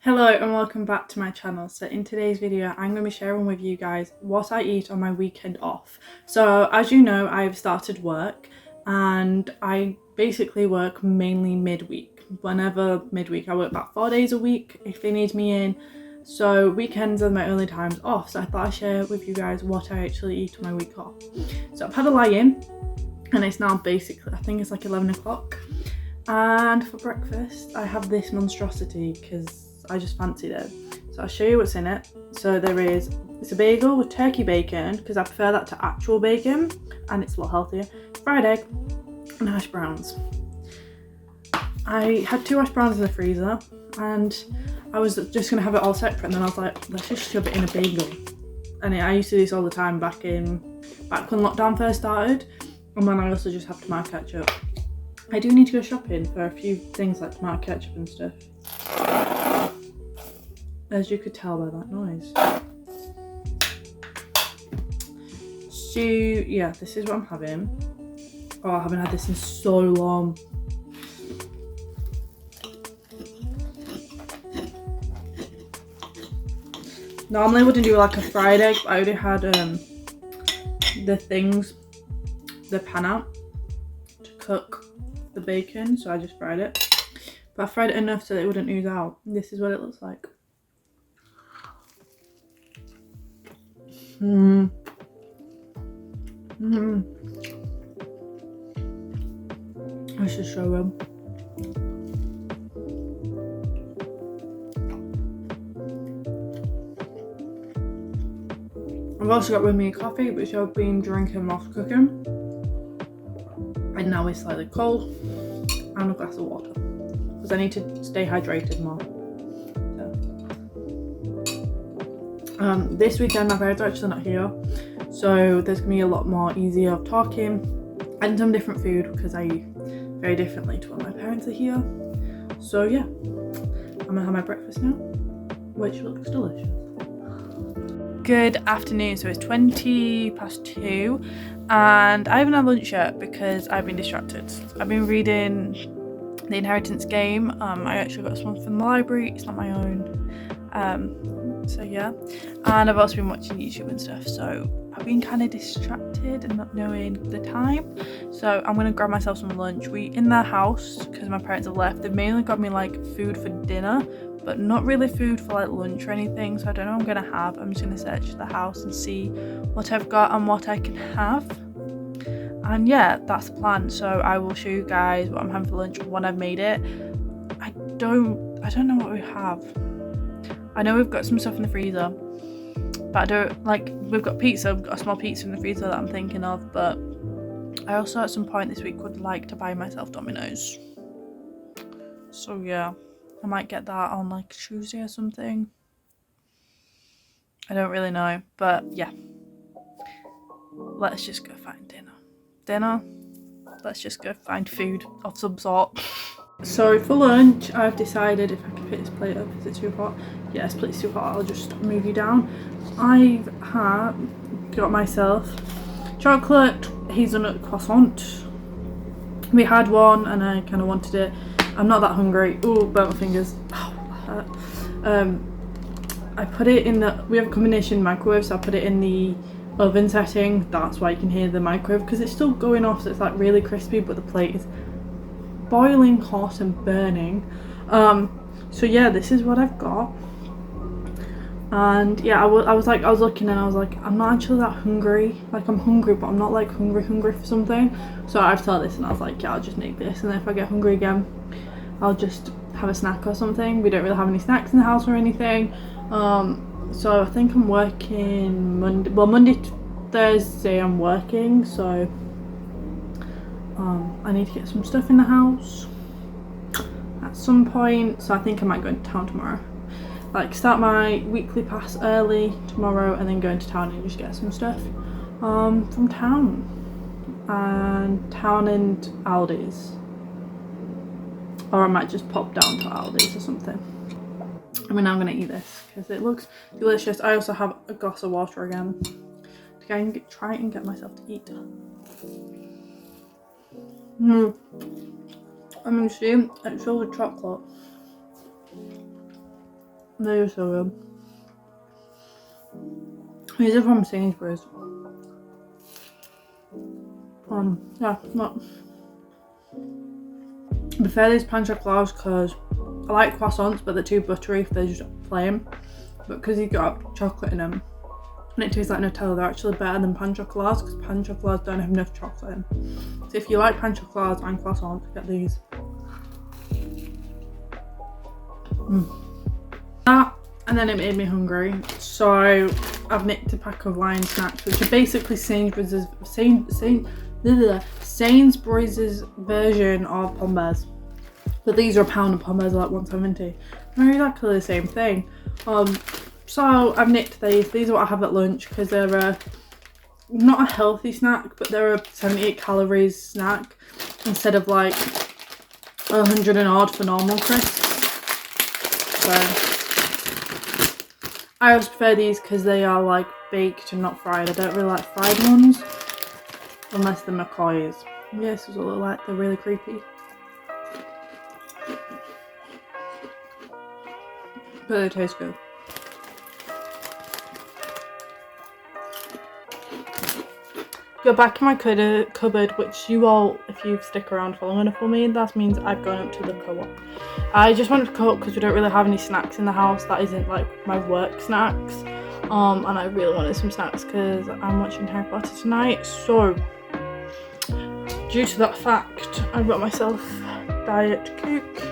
Hello and welcome back to my channel. So in today's video I'm going to be sharing with you guys what I eat on my weekend off. So as you know, I've started work and I basically work mainly midweek. Whenever midweek, I work about 4 days a week if they need me in. So weekends are my only times off, so I thought I'd share with you guys what I actually eat on my week off. So I've had a lie-in and it's now basically, I think it's like 11 o'clock. And for breakfast I have this monstrosity because I just fancied it. So I'll show you what's in it. So it's a bagel with turkey bacon because I prefer that to actual bacon and it's a lot healthier, fried egg and hash browns. I had 2 hash browns in the freezer and I was just going to have it all separate, and then I was like, let's just shove it in a bagel. And I used to do this all the time back when lockdown first started, and then I also just have tomato ketchup. I do need to go shopping for a few things like tomato ketchup and stuff, as you could tell by that noise. So yeah, this is what I'm having. Oh, I haven't had this in so long. Normally I wouldn't do like a fried egg, but I already had the pan out to cook the bacon, so I just fried it. But I fried it enough so that it wouldn't ooze out. This is what it looks like. This is so good. I've also got with me a coffee, which I've been drinking whilst cooking. And now it's slightly cold. And a glass of water. Because I need to stay hydrated more. So. This weekend my parents are actually not here. So there's going to be a lot more easier of talking. And some different food because I eat very differently to when my parents are here. So yeah. I'm going to have my breakfast now. Which looks delicious. Good afternoon, so it's 2:20 and I haven't had lunch yet because I've been distracted. I've been reading The Inheritance Game. I actually got this one from the library, it's not my own. So yeah, and I've also been watching YouTube and stuff, so I've been kind of distracted and not knowing the time. So I'm gonna grab myself some lunch. In their house, because my parents have left, they've mainly got me like food for dinner, but not really food for like lunch or anything, so I don't know what I'm gonna have. I'm just gonna search the house and see what I've got and what I can have. And yeah, that's the plan. So I will show you guys what I'm having for lunch when I've made it. I don't know what we have. I know we've got some stuff in the freezer, but I don't like, we've got pizza, we've got a small pizza in the freezer that I'm thinking of, but I also at some point this week would like to buy myself Domino's. So yeah, I might get that on like Tuesday or something. I don't really know, but yeah. Let's just go find dinner. Let's just go find food of some sort. So for lunch, I've decided, if I can pick this plate up, is it too hot? Yeah, this plate's too hot, I'll just move you down. I've got myself chocolate hazelnut croissant. We had one and I kind of wanted it. I'm not that hungry. Oh, burnt my fingers. Oh, that hurt. I put it in we have a combination microwave, so I put it in the oven setting. That's why you can hear the microwave, because it's still going off, so it's like really crispy, but the plate is boiling hot and burning. So yeah, this is what I've got. And yeah, I was looking and I was like, I'm not actually that hungry. Like, I'm hungry, but I'm not like hungry for something. So I've thought this and I was like, yeah, I'll just make this, and then if I get hungry again, I'll just have a snack or something. We don't really have any snacks in the house or anything. So I think I'm working Monday to Thursday I'm working, so I need to get some stuff in the house at some point. So I think I might go into town tomorrow. Like, start my weekly pass early tomorrow and then go into town and just get some stuff from town and Aldi's, or I might just pop down to Aldi's or something. I mean, I'm gonna eat this because it looks delicious. I also have a glass of water again to try and get myself to eat. I mean, see, it's filled with chocolate. They're so good. These are from Sainsbury's. Yeah, not. I prefer these pain chocolats because I like croissants, but they're too buttery if they're just plain. But because you've got chocolate in them and it tastes like Nutella, they're actually better than pain chocolats because pain chocolats don't have enough chocolate in. So if you like pain chocolats and croissants, get these. That, and then it made me hungry, so I've nicked a pack of Lion snacks, which are basically Sainsbury's version of Pombers. But these are a pound of Pombers, like 170. They're exactly the same thing. So I've nicked these. These are what I have at lunch because they're not a healthy snack, but they're a 78 calories snack instead of like 100 and odd for normal crisps. So I also prefer these because they are like baked and not fried. I don't really like fried ones unless they're McCoy's. Yes, this is what they look like. They're really creepy, but they taste good. Go back in my cupboard, which you all, if you stick around for long enough for me, that means I've gone up to the co-op. I just wanted to cook because we don't really have any snacks in the house that isn't like my work snacks. And I really wanted some snacks because I'm watching Harry Potter tonight. So, due to that fact, I got myself Diet Coke,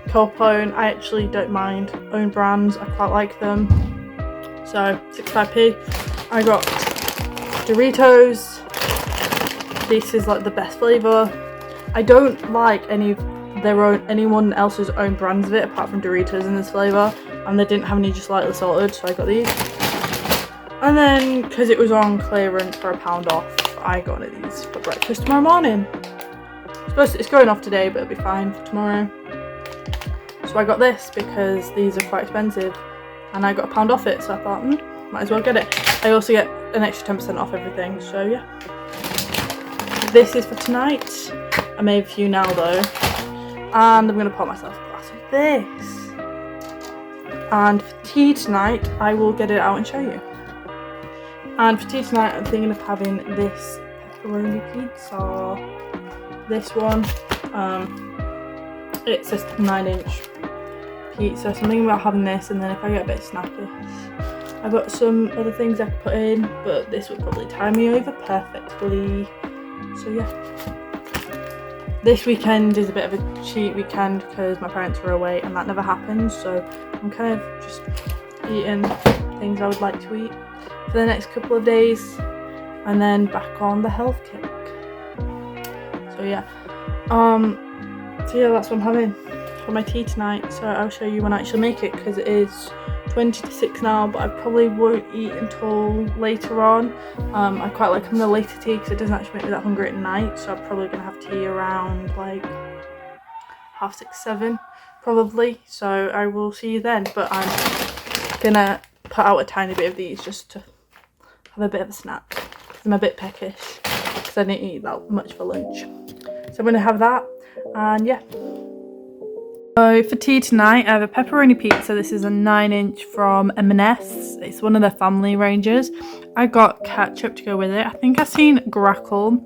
Cold. I actually don't mind own brands, I quite like them. So, 65p. I got Doritos. This is like the best flavour. I don't like anyone else's own brands of it apart from Doritos in this flavour, and they didn't have any just lightly salted, so I got these. And then because it was on clearance for £1 off, I got one of these for breakfast tomorrow morning. It's going off today, but it'll be fine for tomorrow. So I got this because these are quite expensive and I got £1 off it, so I thought might as well get it. I also get an extra 10% off everything, so yeah. This is for tonight. I made a few now though, and I'm gonna pour myself a glass of this. And for tea tonight, I will get it out and show you. And for tea tonight, I'm thinking of having this pepperoni pizza. This one, it's a 9-inch pizza, so I'm thinking about having this, and then if I get a bit snappy, I've got some other things I could put in, but this would probably tie me over perfectly. So yeah, this weekend is a bit of a cheat weekend because my parents were away and that never happens, so I'm kind of just eating things I would like to eat for the next couple of days and then back on the health kick. So yeah, that's what I'm having for my tea tonight. So I'll show you when I actually make it because it is 20 to 6 now, but I probably won't eat until later on. I quite like having the later tea because it doesn't actually make me that hungry at night, so I'm probably gonna have tea around like 6:30, 7 probably. So I will see you then, but I'm gonna put out a tiny bit of these just to have a bit of a snack because I'm a bit peckish because I didn't eat that much for lunch. So I'm gonna have that, and yeah. So for tea tonight, I have a pepperoni pizza. This is a 9-inch from M&S. It's one of their family ranges. I got ketchup to go with it. I think I've seen Grackle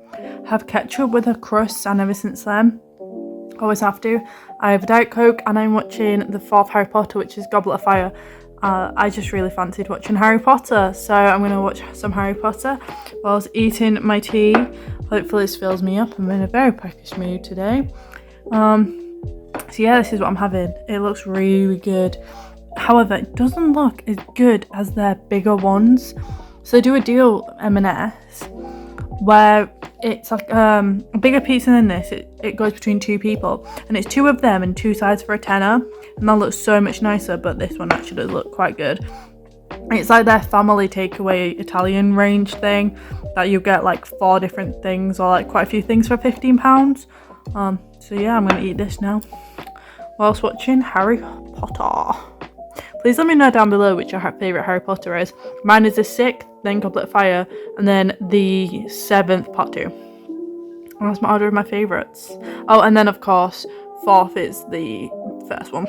have ketchup with a crust, and ever since then, always have to. I have a Diet Coke, and I'm watching the 4th Harry Potter, which is Goblet of Fire. I just really fancied watching Harry Potter, so I'm going to watch some Harry Potter whilst eating my tea. Hopefully this fills me up. I'm in a very peckish mood today. So yeah, this is what I'm having. It looks really good. However, it doesn't look as good as their bigger ones. So they do a deal, M&S, where it's like a bigger pizza than this. It goes between 2 people, and it's 2 of them and 2 sides for £10, and that looks so much nicer. But this one actually does look quite good. It's like their family takeaway Italian range thing that you get like 4 different things or like quite a few things for £15. So yeah, I'm gonna eat this now whilst watching Harry Potter. Please let me know down below which your favourite Harry Potter is. Mine is the 6th, then Goblet of Fire, and then the 7th, part 2. And that's my order of my favourites. Oh, and then of course 4th is the first one.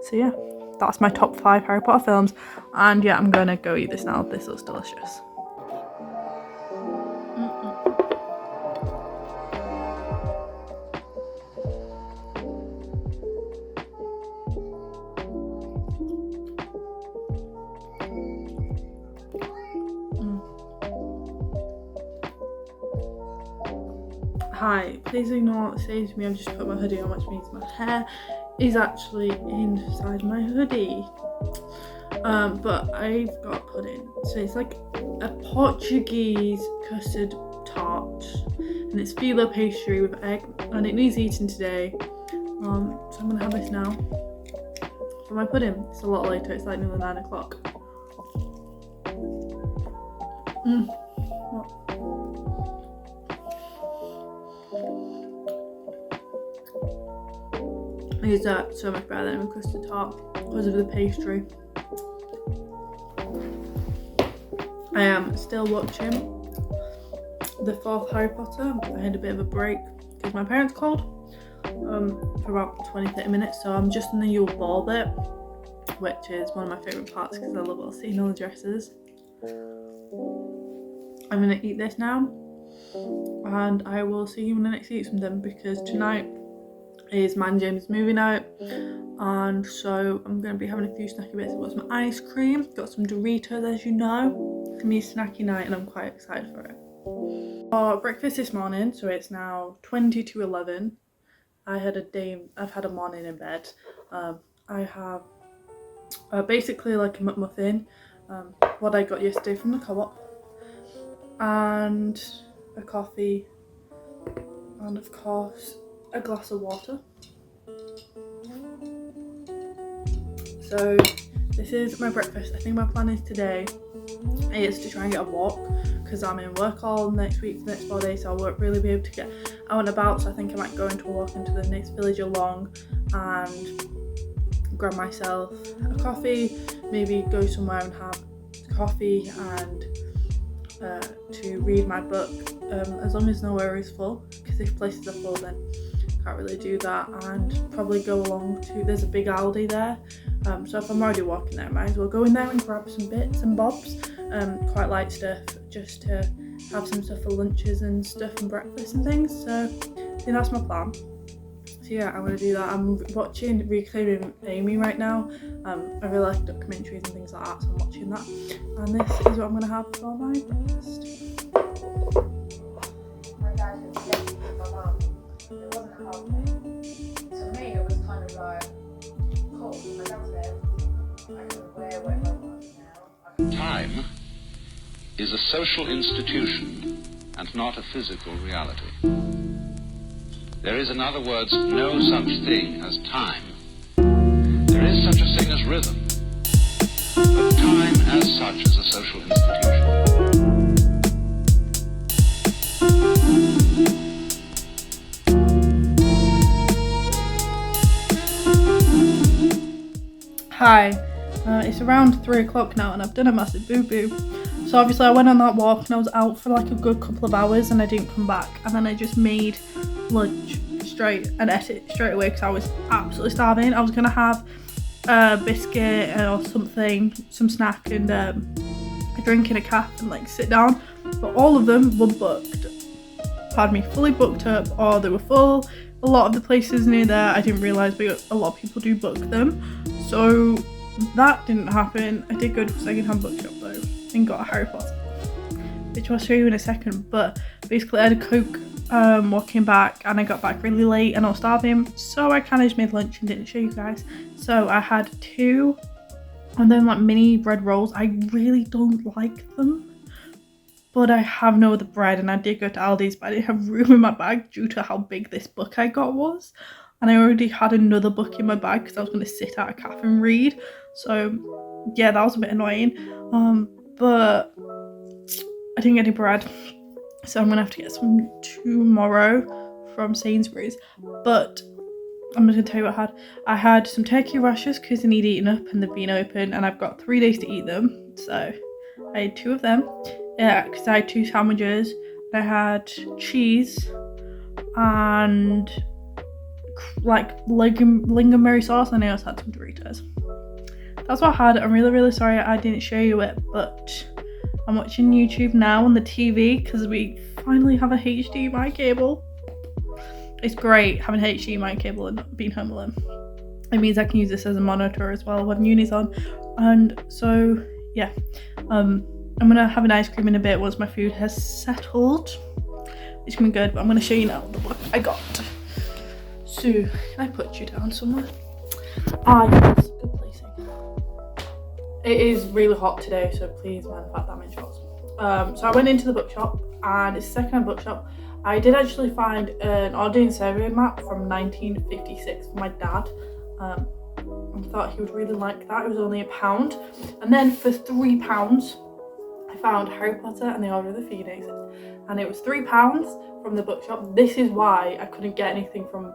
So yeah, that's my top 5 Harry Potter films. And yeah, I'm gonna go eat this now. This looks delicious. Hi, please ignore what says to me. I've just put my hoodie on, which means my hair is actually inside my hoodie. But I've got pudding. So it's like a Portuguese custard tart, and it's phyllo pastry with egg, and it needs eating today. So I'm gonna have this now for my pudding. It's a lot later. It's like nearly 9 o'clock. These are so much better than a custard tart because of the pastry. I am still watching the 4th Harry Potter. I had a bit of a break because my parents called for about 20-30 minutes, so I'm just in the Yule Ball bit, which is one of my favourite parts because I love seeing all the dresses. I'm going to eat this now, and I will see you when I next eat something, because tonight is my and James moving out, and so I'm going to be having a few snacky bits. I've got some ice cream, got some Doritos, as you know. It's going to be a snacky night and I'm quite excited for it. For breakfast this morning, so it's now 20 to 11. I've had a morning in bed. I have basically like a McMuffin, what I got yesterday from the co-op, and a coffee, and of course a glass of water. So this is my breakfast. I think my plan is today is to try and get a walk, because I'm in work all next week for the next 4 days, so I won't really be able to get out and about. So I think I might go into a walk into the next village along and grab myself a coffee, maybe go somewhere and have coffee, and to read my book, as long as nowhere is full, because if places are full then can't really do that. And probably go along to, there's a big Aldi there, so if I'm already walking there, I might as well go in there and grab some bits and bobs, quite light stuff, just to have some stuff for lunches and stuff and breakfast and things. So I think that's my plan. So yeah, I'm going to do that. I'm watching Reclaiming Amy right now. I really like documentaries and things like that, so I'm watching that, and this is what I'm going to have for my breakfast. My dad had said to my mum, it wasn't a hard thing. To me, it was kind of like, cool, my dad's there, I can wear whatever I want now. Time is a social institution and not a physical reality. There is, in other words, no such thing as time. There is such a thing as rhythm, but time as such is a social institution. Hi, it's around 3 o'clock now and I've done a massive boo-boo. So obviously I went on that walk and I was out for like a good couple of hours and I didn't come back, and then I just made lunch straight and ate it straight away because I was absolutely starving. I was gonna have a biscuit or something, some snack, and a drink in a cafe and like sit down, but all of them were booked. Pardon me, fully booked up, or they were full. A lot of the places near there I didn't realise, but a lot of people do book them, so that didn't happen. I did go to a second-hand bookshop though and got a Harry Potter, which I'll show you in a second. But basically I had a Coke walking back, and I got back really late and I was starving, so I kind of just made lunch and didn't show you guys. So I had 2 and then like mini bread rolls. I really don't like them, but I have no other bread, and I did go to Aldi's, but I didn't have room in my bag due to how big this book I got was, and I already had another book in my bag because I was going to sit at a cafe and read. So yeah, that was a bit annoying, but I didn't get any bread, so I'm gonna have to get some tomorrow from Sainsbury's. But I'm just gonna tell you what I had. I had some turkey rashers because they need eating up and they've been open, and I've got 3 days to eat them, so I had 2 of them. Yeah, because I had 2 sandwiches. I had cheese and like lingonberry sauce, and I also had some Doritos. that's what I had. I'm really sorry I didn't show you it, but I'm watching YouTube now on the TV because we finally have a HDMI cable. It's great having a HDMI cable and not being home alone. It means I can use this as a monitor as well when uni's on. And so yeah, I'm gonna have an ice cream in a bit once my food has settled. It's gonna be good, but I'm gonna show you now the book I got. So can I put you down somewhere? Yes, good placing. It is really hot today, so please mind the fact that I'm in shorts. So I went into the bookshop, and it's a second-hand bookshop. I did actually find an Odeon survey map from 1956 for my dad. I thought he would really like that. It was only £1, and then for £3 I found Harry Potter and the Order of the Phoenix, and it was £3 from the bookshop. This is why I couldn't get anything from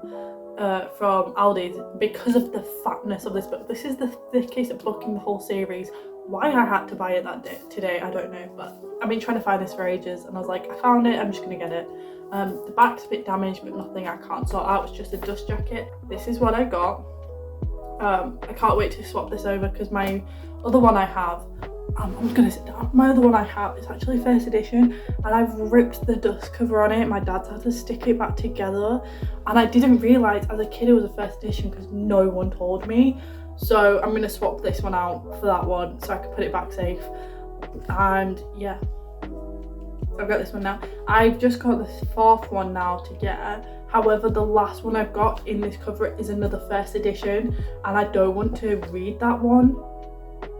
Aldi's, because of the fatness of this book. This is the thickest book in the whole series. Why I had to buy it today, I don't know, but I've been trying to find this for ages, and I was like, I found it, I'm just gonna get it. The back's a bit damaged, but nothing I can't sort out. It's just a dust jacket. This is what I got. I can't wait to swap this over because my other one I have, I'm gonna sit down. My other one I have is actually first edition, and I've ripped the dust cover on it. My dad's had to stick it back together, and I didn't realise as a kid it was a first edition because no one told me. So I'm gonna swap this one out for that one so I can put it back safe. And yeah, I've got this one now. I've just got this fourth one now to get. However, the last one I've got in this cover is another first edition, and I don't want to read that one,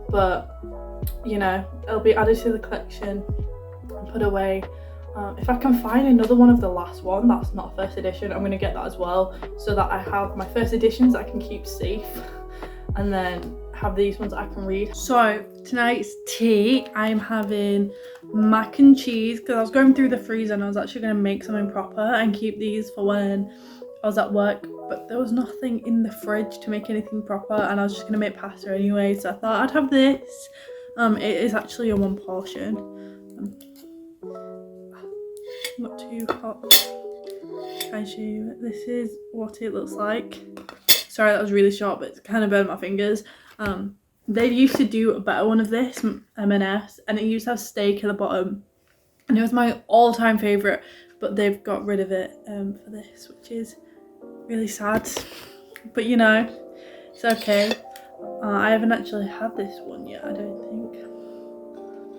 but you know, it'll be added to the collection and put away. If I can find another one of the last one that's not first edition, I'm going to get that as well, so that I have my first editions I can keep safe, and then have these ones I can read. So tonight's tea, I'm having mac and cheese because I was going through the freezer and I was actually going to make something proper and keep these for when I was at work, but there was nothing in the fridge to make anything proper, and I was just going to make pasta anyway, so I thought I'd have this. It is actually a one portion. Not too hot. Try and show you. This is what it looks like. Sorry, that was really short, but it's kind of burned my fingers. They used to do a better one of this, M&S, and it used to have steak at the bottom, and it was my all-time favourite, but they've got rid of it for this, which is really sad, but you know, it's okay. I haven't actually had this one yet, I don't think.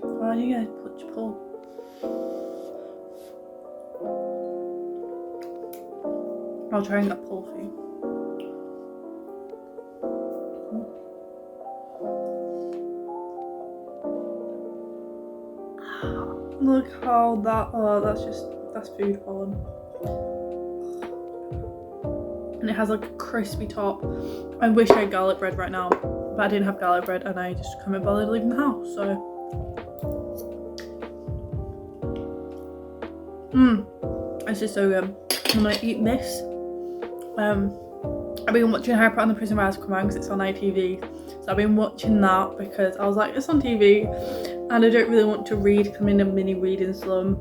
Why do you guys pull? I'll try and get pull for you. Look how that's food pollen. And it has like a crispy top. I wish I had garlic bread right now, but I didn't have garlic bread and I just couldn't bother leaving the house, so. This is so good. I'm gonna eat this. I've been watching Harry Potter and the Prison of Azkaban because it's on ITV. So I've been watching that because I was like, it's on TV and I don't really want to read because I'm in a mini reading slump.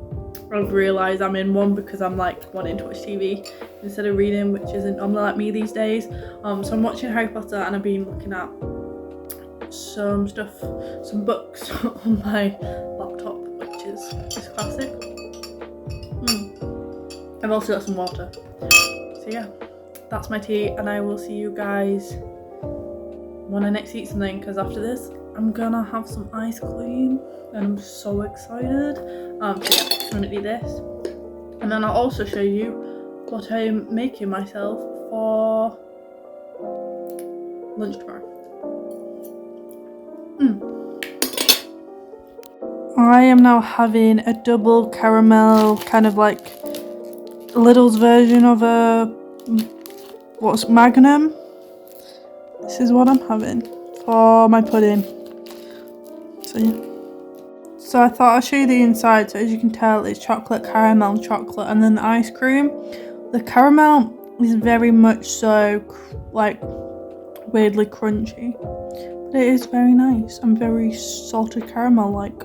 I've realised I'm in one because I'm like wanting to watch TV instead of reading, which isn't normally like me these days. So I'm watching Harry Potter and I've been looking at some books on my laptop, which is just classic. I've also got some water. So yeah, that's my tea, and I will see you guys when I next eat something, because after this I'm gonna have some ice cream and I'm so excited. So yeah, I'm gonna eat this, and then I'll also show you what I'm making myself for lunch tomorrow. I am now having a double caramel, kind of like Lidl's version of a Magnum. This is what I'm having for my pudding. So yeah. So I thought I'd show you the inside. So as you can tell, it's chocolate, caramel, chocolate, and then the ice cream. The caramel is very much so like weirdly crunchy, but it is very nice and very salted caramel like.